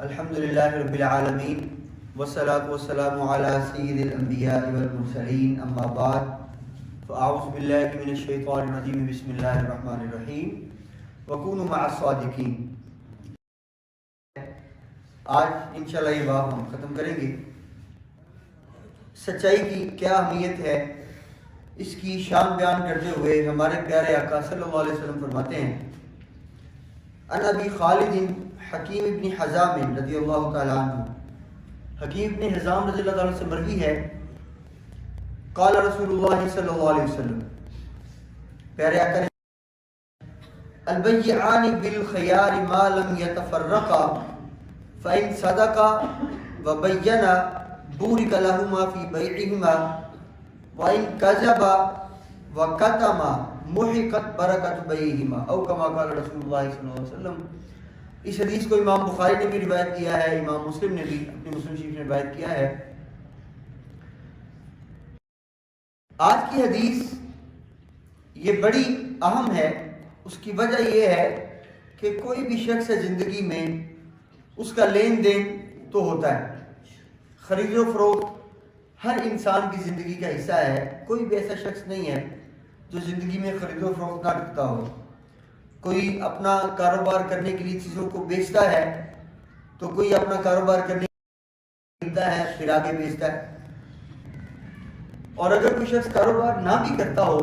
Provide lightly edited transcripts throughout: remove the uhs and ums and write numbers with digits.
الحمدللہ رب العالمین والصلاة والسلام علی سید الانبیاء والمرسلین اما بعد فاعوذ باللہ من الشیطان الرجیم بسم اللہ الرحمن الرحیم وکونوا مع الصادقین۔ آج انشاءاللہ یہ باب ہم ختم کریں گے۔ سچائی کی کیا اہمیت ہے اس کی شان بیان کرتے ہوئے ہمارے پیارے آقا صلی اللہ علیہ وسلم فرماتے ہیں ان ابی خالد حکیم ابن حزام رضی اللہ تعالیٰ عنہ، حکیم ابن حزام رضی اللہ تعالیٰ سے مروی ہے، قال رسول اللہ صلی اللہ علیہ وسلم، پیارے آقا نے البیعان بالخیار ما لم یتفرقا فإن صدقا وبینا بورک لہما فی بیعہما وإن کذبا وکتما محقت برکت بیعہما او کما قال رسول اللہ صلی اللہ علیہ وسلم۔ اس حدیث کو امام بخاری نے بھی روایت کیا ہے، امام مسلم نے بھی اپنی مسلم شریف میں روایت کیا ہے۔ آج کی حدیث یہ بڑی اہم ہے، اس کی وجہ یہ ہے کہ کوئی بھی شخص زندگی میں اس کا لین دین تو ہوتا ہے، خرید و فروخت ہر انسان کی زندگی کا حصہ ہے۔ کوئی بھی ایسا شخص نہیں ہے جو زندگی میں خرید و فروخت نہ کرتا ہو۔ کوئی اپنا کاروبار کرنے کے لیے چیزوں کو بیچتا ہے تو کوئی اپنا کاروبار کرنے کے لیے خریدتا ہے پھر آگے بیچتا ہے، اور اگر کوئی شخص کاروبار نہ بھی کرتا ہو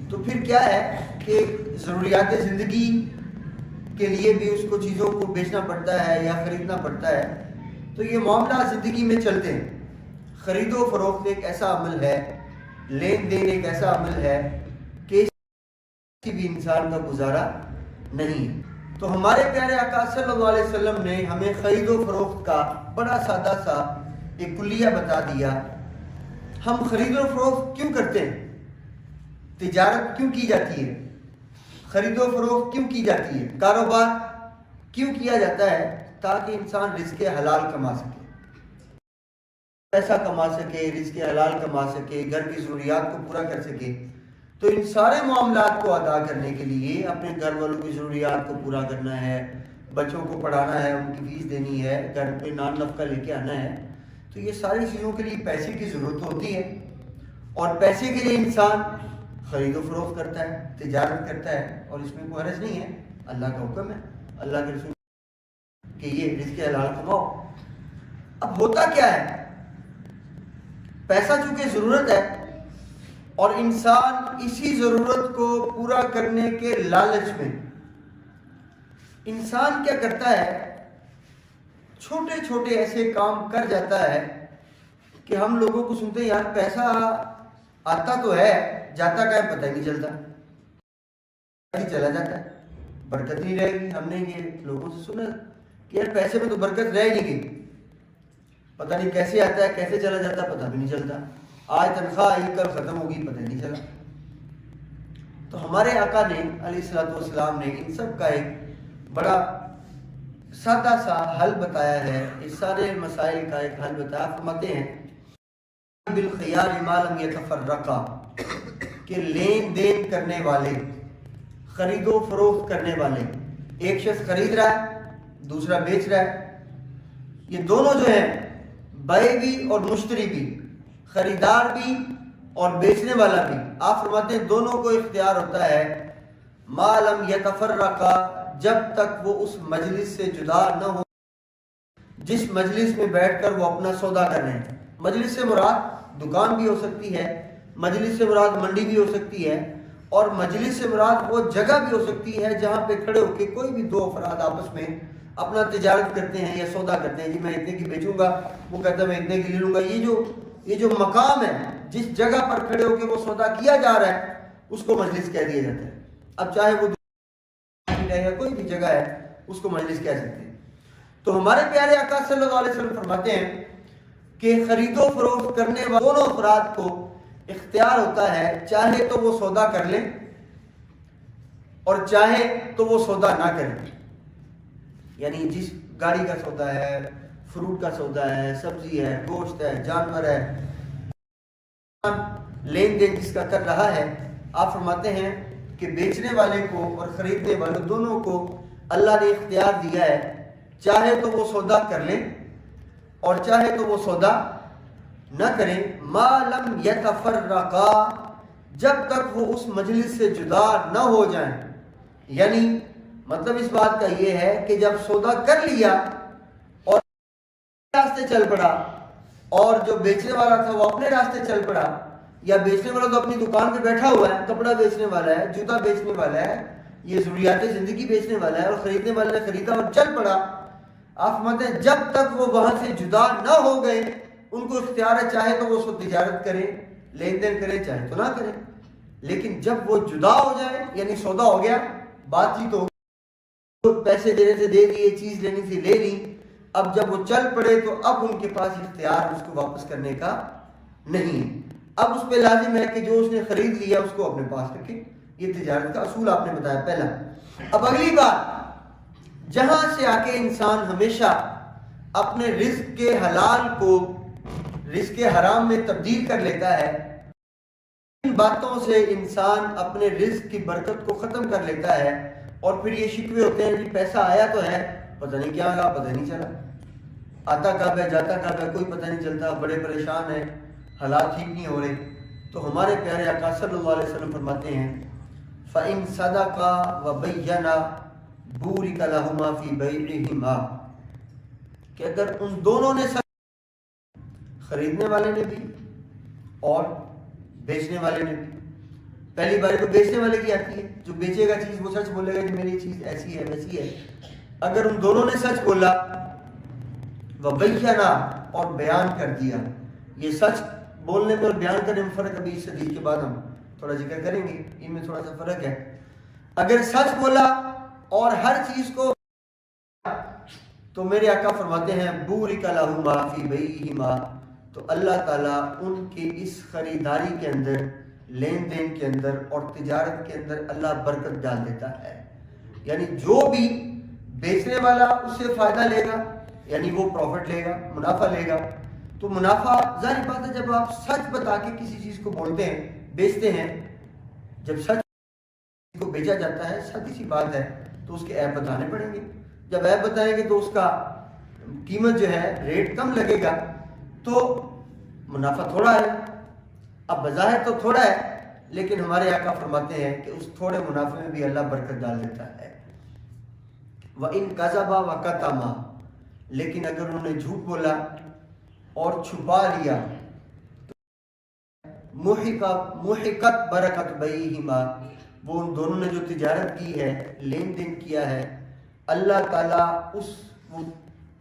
تو پھر کیا ہے کہ ضروریات زندگی کے لیے بھی اس کو چیزوں کو بیچنا پڑتا ہے یا خریدنا پڑتا ہے۔ تو یہ معاملہ زندگی میں چلتے ہیں۔ خرید و فروخت ایک ایسا عمل ہے، لین دین ایک ایسا عمل ہے کہ کسی بھی انسان کا گزارا نہیں ہے۔ تو ہمارے پیارے آقا صلی اللہ علیہ وسلم نے ہمیں خرید و فروخت کا بڑا سادہ سا ایک کلیہ بتا دیا۔ ہم خرید و فروخت کیوں کرتے ہیں؟ تجارت کیوں کی جاتی ہے؟ خرید و فروخت کیوں کی جاتی ہے؟ کاروبار کیوں کیا جاتا ہے؟ تاکہ انسان رزق حلال کما سکے، پیسہ کما سکے، رزق حلال کما سکے، گھر کی ضروریات کو پورا کر سکے۔ تو ان سارے معاملات کو ادا کرنے کے لیے اپنے گھر والوں کی ضروریات کو پورا کرنا ہے، بچوں کو پڑھانا ہے، ان کی فیس دینی ہے، گھر پہ نان نفقہ لے کے آنا ہے، تو یہ ساری چیزوں کے لیے پیسے کی ضرورت ہوتی ہے، اور پیسے کے لیے انسان خرید و فروخت کرتا ہے، تجارت کرتا ہے، اور اس میں کوئی حرج نہیں ہے۔ اللہ کا حکم ہے، اللہ کے رسول کہ یہ رزق حلال کماؤ۔ اب ہوتا کیا ہے؟ پیسہ چونکہ ضرورت ہے اور انسان اسی ضرورت کو پورا کرنے کے لالچ میں انسان کیا کرتا ہے، چھوٹے چھوٹے ایسے کام کر جاتا ہے کہ ہم لوگوں کو سنتے ہیں یار پیسہ آتا تو ہے، جاتا کا پتہ ہی نہیں چلتا، چلا جاتا ہے، برکت نہیں رہے گی۔ ہم نے یہ لوگوں سے سنا کہ یار پیسے میں تو برکت رہ نہیں گئی، پتہ نہیں کیسے آتا ہے، کیسے چلا جاتا ہے، پتہ بھی نہیں چلتا، آج تنخواہ آئی کب ختم ہوگی پتہ نہیں چلا۔ تو ہمارے آقا نے علیہ الصلوۃ والسلام نے ان سب کا ایک بڑا سادہ سا حل بتایا ہے، اس سارے مسائل کا ایک حل بتایا۔ فرماتے ہیں بالخیار ما لم یتفرقا، کہ لین دین کرنے والے، خرید و فروخت کرنے والے، ایک شخص خرید رہا ہے دوسرا بیچ رہا ہے، یہ دونوں جو ہیں بائع بھی اور مشتری بھی، خریدار بھی اور بیچنے والا بھی، آپ فرماتے ہیں دونوں کو اختیار ہوتا ہے ما لم یتفرقا، جب تک وہ اس مجلس سے جدا نہ ہو جس مجلس میں بیٹھ کر وہ اپنا سودا کر رہے ہیں۔ مجلس سے مراد دکان بھی ہو سکتی ہے، مجلس سے مراد منڈی بھی ہو سکتی ہے، اور مجلس سے مراد وہ جگہ بھی ہو سکتی ہے جہاں پہ کھڑے ہو کے کوئی بھی دو افراد آپس میں اپنا تجارت کرتے ہیں یا سودا کرتے ہیں۔ جی میں اتنے کی بیچوں گا، وہ کہتا ہے میں اتنے کی لے لوں گا۔ یہ جو مقام ہے جس جگہ پر کھڑے ہو کے وہ سودا کیا جا رہا ہے اس کو مجلس کہہ دیا جاتا ہے۔ اب چاہے وہ یا کوئی بھی جگہ ہے اس کو مجلس کہہ سکتے ہیں۔ تو ہمارے پیارے آقا صلی اللہ علیہ وسلم فرماتے ہیں کہ خرید و فروخت کرنے والے دونوں افراد کو اختیار ہوتا ہے، چاہے تو وہ سودا کر لیں اور چاہے تو وہ سودا نہ کریں۔ یعنی جس گاڑی کا سودا ہے، فروٹ کا سودا ہے، سبزی ہے، گوشت ہے، جانور ہے، لین دین جس کا کر رہا ہے، آپ فرماتے ہیں کہ بیچنے والے کو اور خریدنے والے دونوں کو اللہ نے اختیار دیا ہے، چاہے تو وہ سودا کر لیں اور چاہے تو وہ سودا نہ کریں، ما لم یتفرقا، جب تک وہ اس مجلس سے جدا نہ ہو جائیں۔ یعنی مطلب اس بات کا یہ ہے کہ جب سودا کر لیا اور راستے چل پڑا، اور جو بیچنے والا تھا وہ اپنے راستے چل پڑا، یا بیچنے والا تو اپنی دکان پہ بیٹھا ہوا ہے، کپڑا بیچنے والا ہے، جوتا بیچنے والا ہے، یہ ضروریات زندگی بیچنے والا ہے، اور خریدنے والے نے خریدا اور چل پڑا، آپ فرماتے ہیں جب تک وہ وہاں سے جدا نہ ہو گئے ان کو اختیار ہے، چاہے تو وہ اس کو تجارت کریں، لین دین کریں، چاہے تو نہ کریں۔ لیکن جب وہ جدا ہو جائے، یعنی سودا ہو گیا، بات چیت ہو گئی، پیسے دینے سے دے دیے، چیز لینی تھی لے لی، اب جب وہ چل پڑے تو اب ان کے پاس اختیار اس کو واپس کرنے کا نہیں ہے۔ اب اس پہ لازم ہے کہ جو اس نے خرید لیا اس کو اپنے پاس رکھے۔ یہ تجارت کا اصول آپ نے بتایا پہلا۔ اب اگلی بات، جہاں سے آ کے انسان ہمیشہ اپنے رزق کے حلال کو رزق کے حرام میں تبدیل کر لیتا ہے، ان باتوں سے انسان اپنے رزق کی برکت کو ختم کر لیتا ہے، اور پھر یہ شکوے ہوتے ہیں کہ پیسہ آیا تو ہے، پتہ نہیں کیا آگا، پتہ نہیں چلا، آتا کب ہے جاتا کب ہے کوئی پتہ نہیں چلتا، بڑے پریشان ہیں، حالات ٹھیک نہیں ہو رہے۔ تو ہمارے پیارے آقا صلی اللہ علیہ وسلم فرماتے ہیں فَإِن صَدَقَا وَبَيَّنَا بُورِكَ لَهُمَا فِي بَيْعِهِمَا، کہ اگر ان دونوں نے خریدنے والے نے بھی اور بیچنے والے نے بھی، پہلی باری تو بیچنے والے کی آتی ہے، جو بیچے گا چیز وہ سچ بولے گا کہ میری چیز ایسی ہے ویسی ہے۔ اگر ان دونوں نے سچ بولا وَبَيَّنَا، اور بیان کر دیا، یہ سچ بولنے میں اور بیان کرنے میں فرق، ابھی اس حدیث کے بعد ہم تھوڑا ذکر کریں گے، ان میں تھوڑا سا فرق ہے۔ اگر سچ بولا اور ہر چیز کو، تو میرے آقا فرماتے ہیں بورک لہما فی بیعہما، تو اللہ تعالیٰ ان کی اس خریداری کے اندر، لین دین کے اندر اور تجارت کے اندر اللہ برکت ڈال دیتا ہے۔ یعنی جو بھی بیچنے والا اس سے فائدہ لے گا، یعنی وہ پروفٹ لے گا، منافع لے گا، تو منافع ظاہر بات ہے، جب آپ سچ بتا کے کسی چیز کو بولتے ہیں، بیچتے ہیں، جب سچ کو بیچا جاتا ہے، سچ سی بات ہے، تو اس کے عیب بتانے پڑیں گے۔ جب عیب بتائیں گے تو اس کا قیمت جو ہے ریٹ کم لگے گا، تو منافع تھوڑا ہے۔ اب بظاہر تو تھوڑا ہے، لیکن ہمارے آقا فرماتے ہیں کہ اس تھوڑے منافع میں بھی اللہ برکت ڈال دیتا ہے۔ وَإِن كَذَبَ وَكَتَمَ، لیکن اگر انہوں نے جھوٹ بولا اور چھپا لیا، محقت برکت بیعہما، وہ ان دونوں نے جو تجارت کی ہے، لین دین کیا ہے، اللہ تعالیٰ اس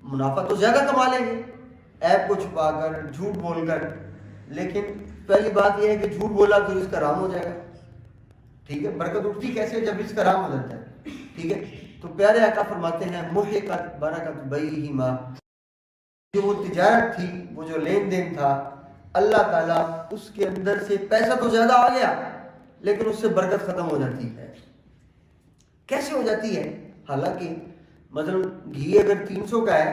منافع تو زیادہ کما لیں گے عیب کو چھپا کر، جھوٹ بول کر، لیکن پہلی بات یہ ہے کہ جھوٹ بولا تو رزق حرام ہو جائے گا، ٹھیک ہے۔ برکت اٹھتی کیسے جب رزق حرام ہو جاتا ہے، ٹھیک ہے۔ تو پیارے آقا فرماتے ہیں محقت برکت بیعہما، جو وہ تجارت تھی، وہ جو لین دین تھا، اللہ تعالیٰ اس کے اندر سے پیسہ تو زیادہ آ گیا لیکن اس سے برکت ختم ہو جاتی ہے۔ کیسے ہو جاتی ہے؟ حالانکہ مثلا گھی اگر 300 کا ہے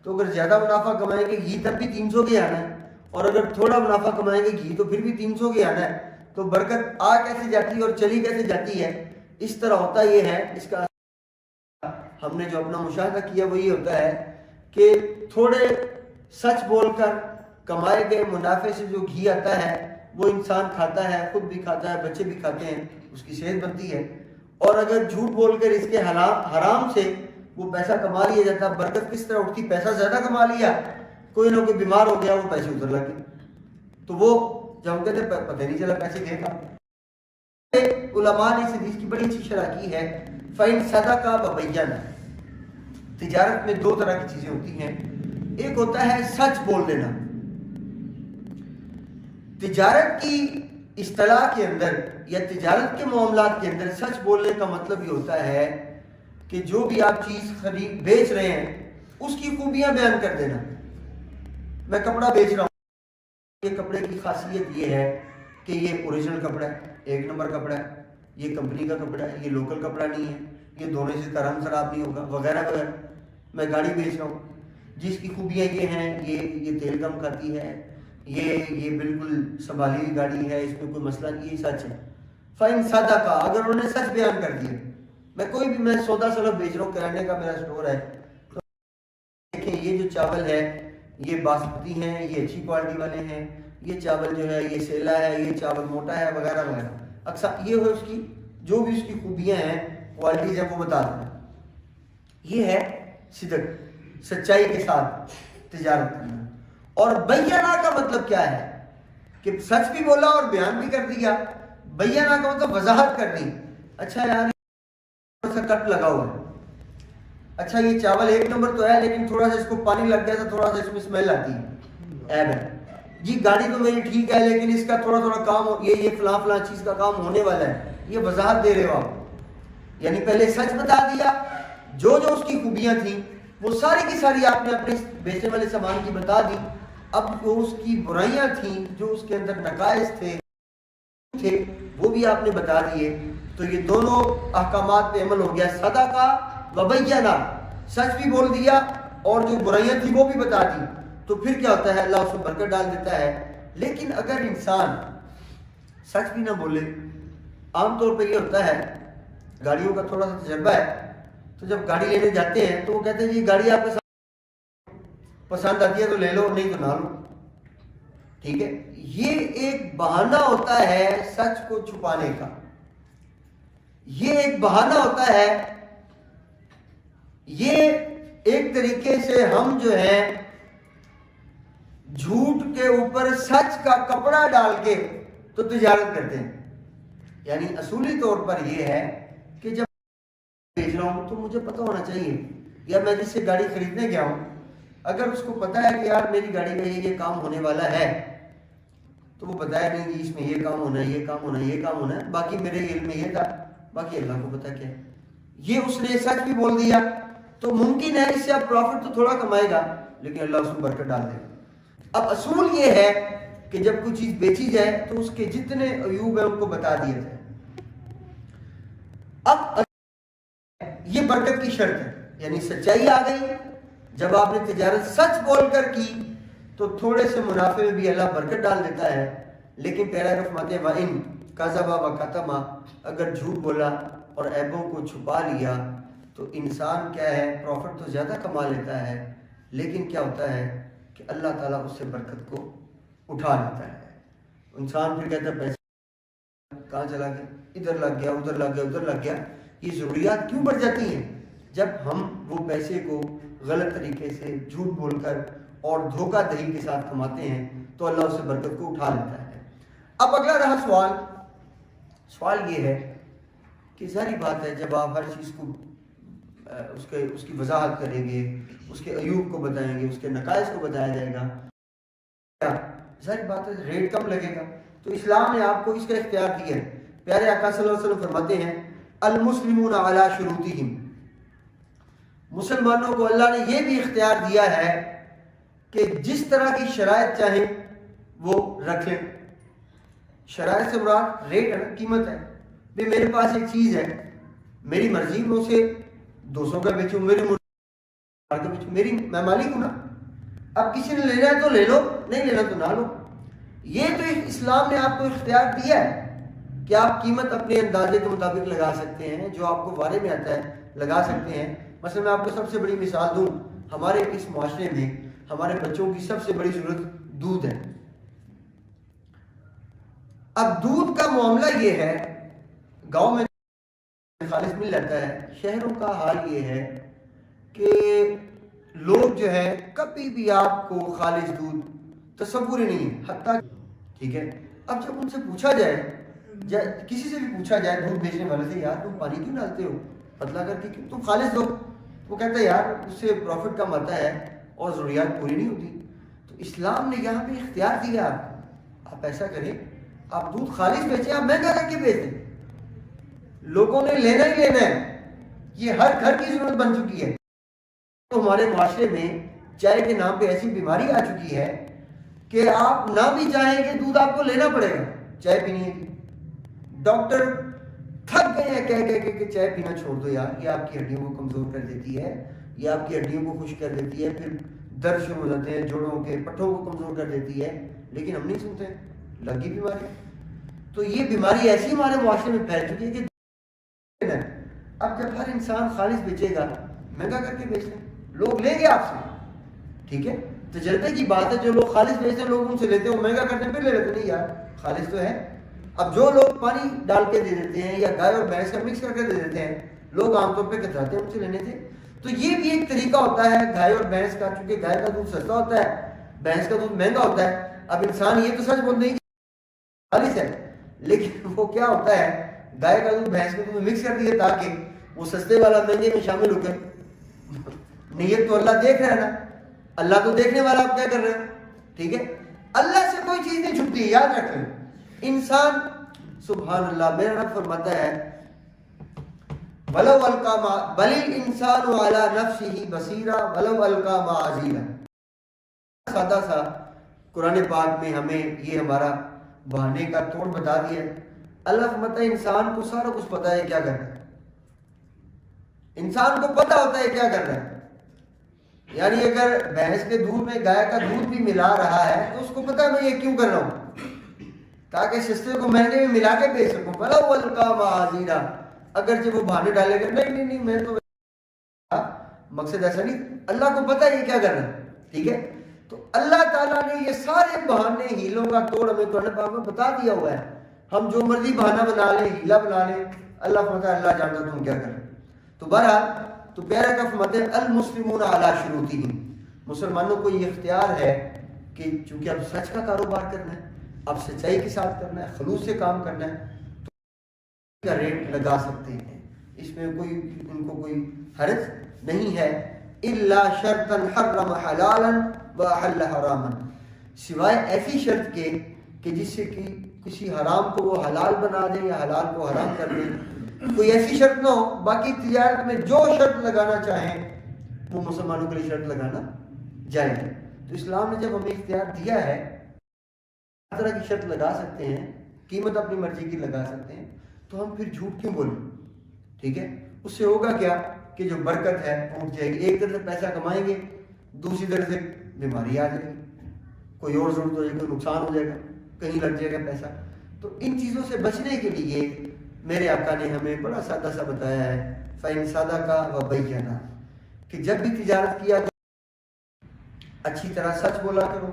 تو اگر زیادہ منافع کمائیں گے گھی تب بھی 300 کے آنا ہے، اور اگر تھوڑا منافع کمائیں گے گھی تو پھر بھی 300 کے آنا ہے۔ تو برکت آ کیسے جاتی ہے اور چلی کیسے جاتی ہے؟ اس طرح ہوتا یہ ہے، اس کا ہم نے جو اپنا مشاہدہ کیا وہ یہ ہوتا ہے کہ تھوڑے سچ بول کر کمائے گئے منافع سے جو گھی آتا ہے وہ انسان کھاتا ہے، خود بھی کھاتا ہے، بچے بھی کھاتے ہیں، اس کی صحت بنتی ہے۔ اور اگر جھوٹ بول کر اس کے حرام سے وہ پیسہ کما لیا جاتا، برکت کس طرح اٹھتی؟ پیسہ زیادہ کما لیا، کوئی نہ کوئی بیمار ہو گیا، وہ پیسے ادھر لگے، تو وہ جب ہم کہتے ہیں پتہ نہیں چلا پیسے گئے کہاں۔ علماء نے اس حدیث کی بڑی اچھی شرح کی ہے، فَإِن صَدَقَا وَبَيَّنَا، تجارت میں دو طرح کی چیزیں ہوتی ہیں، ایک ہوتا ہے سچ بول دینا۔ تجارت کی اصطلاح کے اندر یا تجارت کے معاملات کے اندر سچ بولنے کا مطلب یہ ہوتا ہے کہ جو بھی آپ چیز خرید بیچ رہے ہیں اس کی خوبیاں بیان کر دینا۔ میں کپڑا بیچ رہا ہوں، یہ کپڑے کی خاصیت یہ ہے کہ یہ اوریجنل کپڑا ہے، 1 نمبر کپڑا ہے، یہ کمپنی کا کپڑا ہے، یہ لوکل کپڑا نہیں ہے، یہ دھونے سے اس کا رنگ خراب نہیں ہوگا، وغیرہ وغیرہ۔ میں گاڑی بیچ رہا ہوں، جس کی خوبیاں یہ ہیں، یہ تیل کم کھاتی ہے، یہ بالکل سنبھالی ہوئی گاڑی ہے، اس میں کوئی مسئلہ نہیں، یہ سچ ہے۔ فَإِن صَدَقَا، اگر انہوں نے سچ بیان کر دیا، میں کوئی بھی میں سودا سلف بیچ رہا ہوں، کرانے کا میرا اسٹور ہے، یہ جو چاول ہے یہ باسمتی ہیں، یہ اچھی کوالٹی والے ہیں، یہ چاول جو ہے یہ سیلا ہے، یہ چاول موٹا ہے، وغیرہ وغیرہ. اکثر یہ ہے اس کی جو بھی اس کی خوبیاں ہیں، کوالٹیز ہیں، وہ بتا دیتا ہے. یہ ہے صدق، سچائی کے ساتھ تجارت کرنا. اور بیانہ کا مطلب کیا ہے کہ سچ بھی بولا اور بیان بھی کر دیا. بیانہ کا مطلب وضاحت کر دی. اچھا یار تھوڑا سا کٹ لگا ہوا ہے، اچھا یہ چاول 1 نمبر تو ہے لیکن تھوڑا سا اس کو پانی لگ گیا تو تھوڑا سا اس میں اسمیل آتی ہے، عیب ہے. جی گاڑی تو میری ٹھیک ہے لیکن اس کا تھوڑا تھوڑا کام یہ فلاں چیز کا کام ہونے والا ہے. یہ وضاحت دے رہے ہو آپ. یعنی پہلے سچ بتا دیا، جو اس کی خوبیاں تھیں وہ ساری کی ساری آپ نے اپنے بیچنے والے سامان کی بتا دی. اب جو اس کی برائیاں تھیں، جو اس کے اندر نقائص تھے وہ بھی آپ نے بتا دیے. تو یہ دونوں احکامات پہ عمل ہو گیا، صدقہ و بیانہ. سچ بھی بول دیا اور جو برائیاں تھیں وہ بھی بتا دی. تو پھر کیا ہوتا ہے؟ اللہ اس میں برکت ڈال دیتا ہے. لیکن اگر انسان سچ بھی نہ بولے، عام طور پہ یہ ہوتا ہے، گاڑیوں کا تھوڑا سا تجربہ ہے، تو جب گاڑی لینے جاتے ہیں تو وہ کہتے ہیں یہ گاڑی آپ کو پسند آتی ہے تو لے لو، نہیں تو نہ لو. ٹھیک ہے، یہ ایک بہانہ ہوتا ہے سچ کو چھپانے کا. یہ ایک بہانہ ہوتا ہے، یہ ایک طریقے سے ہم جو ہے جھوٹ کے اوپر سچ کا کپڑا ڈال کے تو تجارت کرتے ہیں. یعنی اصولی طور پر یہ ہے کہ جب بیچ رہا ہوں تو مجھے پتہ ہونا چاہیے، یا میں جس سے گاڑی خریدنے گیا ہوں اگر اس کو پتہ ہے کہ یار میری گاڑی میں یہ کام ہونے والا ہے تو وہ بتایا نہیں کہ اس میں یہ کام ہونا ہے، یہ کام ہونا ہے، یہ کام ہونا ہے، باقی میرے علم میں یہ تھا، باقی اللہ کو پتہ کیا ہے. یہ اس نے سچ بھی بول دیا تو ممکن ہے اس سے اب پروفٹ تو تھوڑا کمائے گا لیکن اللہ اس میں برکت ڈال دے گا. اب اصول یہ ہے کہ جب کوئی چیز بیچی جائے تو اس کے جتنے عیوب ہیں ان کو بتا دیا جائے. اب یہ برکت کی شرط ہے، یعنی سچائی آ گئی. جب آپ نے تجارت سچ بول کر کی تو تھوڑے سے منافع میں بھی اللہ برکت ڈال دیتا ہے. لیکن پیراگراف فرماتے ہیں وَإِن كَذَبَ وَكَتَمَ، اگر جھوٹ بولا اور عیبوں کو چھپا لیا تو انسان کیا ہے، پروفٹ تو زیادہ کما لیتا ہے لیکن کیا ہوتا ہے کہ اللہ تعالیٰ اس سے برکت کو اٹھا لیتا ہے. انسان پھر کہتا ہے پیسہ کہاں چلا گیا، ادھر لگ گیا، ادھر لگ گیا، ادھر لگ گیا. یہ ضروریات کیوں بڑھ جاتی ہیں؟ جب ہم وہ پیسے کو غلط طریقے سے جھوٹ بول کر اور دھوکہ دہی کے ساتھ کماتے ہیں تو اللہ اس سے برکت کو اٹھا لیتا ہے. اب اگلا رہا سوال یہ ہے کہ ظاہری بات ہے جب آپ ہر چیز کو اس کی وضاحت کریں گے، اس کے عیوب کو بتائیں گے، اس کے نقائص کو بتایا جائے گا، ظاہری بات ہے ریٹ کم لگے گا. تو اسلام نے آپ کو اس کا اختیار دیا ہے. پیارے آقا صلی اللہ علیہ وسلم فرماتے ہیں المسلمون علی شروطہم، مسلمانوں کو اللہ نے یہ بھی اختیار دیا ہے کہ جس طرح کی شرائط چاہیں وہ رکھیں. شرائط سے مراد ریٹ ہے، قیمت ہے. بھی میرے پاس ایک چیز ہے، میری مرضی میں اسے 200 کا بیچوں، میں مالک ہوں نا. اب کسی نے لینا ہے تو لے لو، نہیں لینا تو نہ لو. یہ تو اسلام نے آپ کو اختیار دیا ہے کہ آپ قیمت اپنے اندازے کے مطابق لگا سکتے ہیں، جو آپ کو وارے میں آتا ہے لگا سکتے ہیں. مثلا میں آپ کو سب سے بڑی مثال دوں، ہمارے اس معاشرے میں ہمارے بچوں کی سب سے بڑی ضرورت دودھ ہے. اب دودھ کا معاملہ یہ ہے، گاؤں میں خالص مل جاتا ہے. شہروں کا حال یہ ہے کہ لوگ جو ہے کبھی بھی آپ کو خالص دودھ تصور ہی نہیں ہے، حتیٰ ٹھیک ہے. اب جب ان سے پوچھا جائے، کسی سے بھی پوچھا جائے دودھ بیچنے والے سے، یار تم پانی کیوں ڈالتے ہو پتلا کر کے، کیوں تم خالص دو؟ وہ کہتا ہے یار اس سے پروفٹ کم آتا ہے اور ضروریات پوری نہیں ہوتی. تو اسلام نے یہاں پہ اختیار دیا آپ ایسا کریں، آپ دودھ خالص بیچیں، آپ مہنگا کر کے بیچ دیں، لوگوں نے لینا ہی لینا ہے. یہ ہر گھر کی ضرورت بن چکی ہے. تو ہمارے معاشرے میں چائے کے نام پہ ایسی بیماری آ چکی ہے کہ آپ نہ بھی چاہیں کہ دودھ آپ کو لینا پڑے گا چائے پینی ہے. ڈاکٹر تھک گئے ہیں کہہ کہ چائے پینا چھوڑ دو یار، یہ آپ کی ہڈیوں کو کمزور کر دیتی ہے، یہ آپ کی ہڈیوں کو خشک کر دیتی ہے، پھر درد شروع ہو جاتے ہیں جوڑوں کے، پٹھوں کو کمزور کر دیتی ہے. لیکن ہم نہیں سنتے، لگی بیماری. تو یہ بیماری ایسی ہمارے معاشرے میں پھیل چکی ہے کہ اب جب ہر انسان خالص بیچے گا، مہنگا کر کے بیچ لیں، لوگ لیں گے آپ سے. ٹھیک ہے, تجربے کی بات ہے. جو لوگ خالص بیچتے ہیں لوگ ان سے لیتے ہیں, وہ مہنگا کرتے ہیں پھر لے لیتے, نہیں یار خالص تو ہے. اب جو لوگ پانی ڈال کے دے دیتے ہیں یا گائے اور بھینس کا مکس کر کے دے دیتے ہیں, لوگ عام طور پہ کتراتے ہیں ان سے لینے سے. تو یہ بھی ایک طریقہ ہوتا ہے گائے اور بھینس کا, چونکہ گائے کا دودھ سستا ہوتا ہے, بھینس کا دودھ مہنگا ہوتا ہے. اب انسان یہ تو سچ بولتے ہیں کہ خالص ہے, لیکن وہ کیا ہوتا ہے گائے کا دودھ بھینس کے دودھ میں مکس کر دیے تاکہ وہ سستے والا مہنگے میں شامل ہو گئے. نیت تو اللہ دیکھ رہا ہے نا, اللہ تو دیکھنے والا, آپ کیا کر رہے ہیں, ٹھیک ہے. اللہ سے کوئی چیز نہیں چھپتی, یاد رکھیں. انسان سبحان اللہ, میرا رب فرماتا ہے وَلَوْ أَلْقَى مَا بَلِ الْإِنسَانُ عَلَى نَفْسِهِ بَصِيرًا وَلَوْ أَلْقَى مَعَاذِيرًا. سادہ سا قرآن پاک میں ہمیں یہ ہمارا بہانے کا توڑ بتا دیا. اللہ فرماتا ہے انسان کو سارا کچھ پتا ہے کیا کرنا ہے, انسان کو پتا ہوتا ہے کیا کرنا ہے. یعنی اگر بھینس کے دودھ میں گائے کا دودھ بھی ملا رہا ہے تو اس کو پتا ہے میں یہ کیوں کر رہا ہوں, تاکہ سستے کو مہنگے میں ملا کے بیچ سکوں. وَلَوْ أَلْقَى مَعَاذِيرًا, اگرچہ وہ بہانے ڈالے گا نہیں میں تو مقصد ایسا نہیں, اللہ کو پتا ہے یہ کیا کرنا ہے, ٹھیک ہے. تو اللہ تعالیٰ نے یہ سارے بہانے ہیلوں کا توڑ ہمیں قرآن پاک میں بتا دیا ہوا ہے. ہم جو مرضی بہانہ بنا لیں, ہیلا بنا لیں, اللہ فرماتا ہے اللہ جانتا تم کیا کر رہے. تو بہرحال تو پیارا کا فرماتے ہیں المسلمون علی شروطہم, مسلمانوں کو یہ اختیار ہے کہ چونکہ اب سچ کا کاروبار کرنا ہے, اب سچائی کے ساتھ کرنا ہے, خلوص سے کام کرنا ہے, تو کا ریٹ لگا سکتے ہیں, اس میں کوئی ان کو کوئی حرج نہیں ہے. الا شرطا حرم حلالا واحل حراما, سوائے ایسی شرط کے کہ جس سے کہ کسی حرام کو وہ حلال بنا دے یا حلال کو حرام کر دے, کوئی ایسی شرط نہ ہو. باقی تجارت میں جو شرط لگانا چاہیں وہ مسلمانوں کے لیے شرط لگانا جائز ہے. تو اسلام نے جب ہمیں اختیار دیا ہے ہر طرح کی شرط لگا سکتے ہیں, قیمت اپنی مرضی کی لگا سکتے ہیں, تو ہم پھر جھوٹ کیوں بولیں, ٹھیک ہے. اس سے ہوگا کیا کہ جو برکت ہے ٹوٹ جائے گی. ایک طرف سے پیسہ کمائیں گے, دوسری طرف سے بیماری آ جائے گی, کوئی اور ضرورت ہو جائے گی, کوئی نقصان ہو جائے گا, کہیں لگ جائے گا پیسہ. تو ان چیزوں سے بچنے کے لیے میرے آقا نے ہمیں بڑا سادہ سا بتایا ہے, فَإِن صَدَقَا وَبَيَّنَا, کہ جب بھی تجارت کیا اچھی طرح سچ بولا کرو,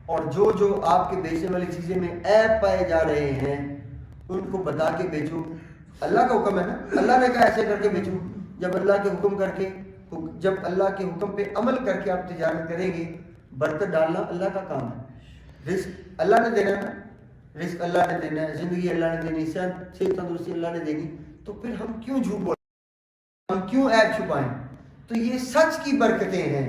اور جو آپ کے بیچنے والی چیزیں میں عیب پائے جا رہے ہیں ان کو بتا کے بیچو. اللہ کا حکم ہے نا, اللہ نے کہا ایسے کر کے بیچو. جب اللہ کے حکم کر کے, جب اللہ کے حکم پہ عمل کر کے آپ تجارت کریں گے, برکت ڈالنا اللہ کا کام ہے. رزق اللہ نے دینا ہے, رزق اللہ نے دینا ہے, زندگی اللہ نے دینی, صحت تندرستی اللہ نے دینی, تو پھر ہم کیوں جھوٹ بولیں, ہم کیوں عیب چھپائیں. تو یہ سچ کی برکتیں ہیں.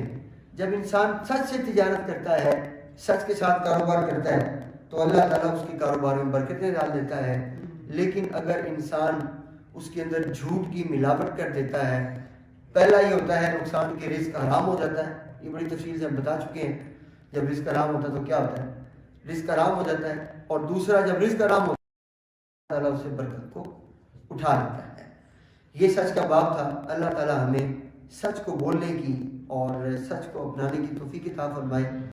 جب انسان سچ سے تجارت کرتا ہے, سچ کے ساتھ کاروبار کرتا ہے, تو اللہ تعالیٰ اس کے کاروبار میں برکتیں ڈال دیتا ہے. لیکن اگر انسان اس کے اندر جھوٹ کی ملاوٹ کر دیتا ہے, پہلا یہ ہوتا ہے نقصان کہ رزق حرام ہو جاتا ہے. یہ بڑی تفصیل سے ہم بتا چکے ہیں. جب رزق حرام ہوتا ہے تو کیا ہوتا ہے, رزق حرام ہو جاتا ہے. اور دوسرا جب رزق حرام ہوتا ہے اللہ تعالیٰ اس سے برکت کو اٹھا لیتا ہے. یہ سچ کا باب تھا. اللہ تعالیٰ ہمیں سچ کو بولنے کی اور سچ کو اپنانے کی توفیق عطا فرمائے.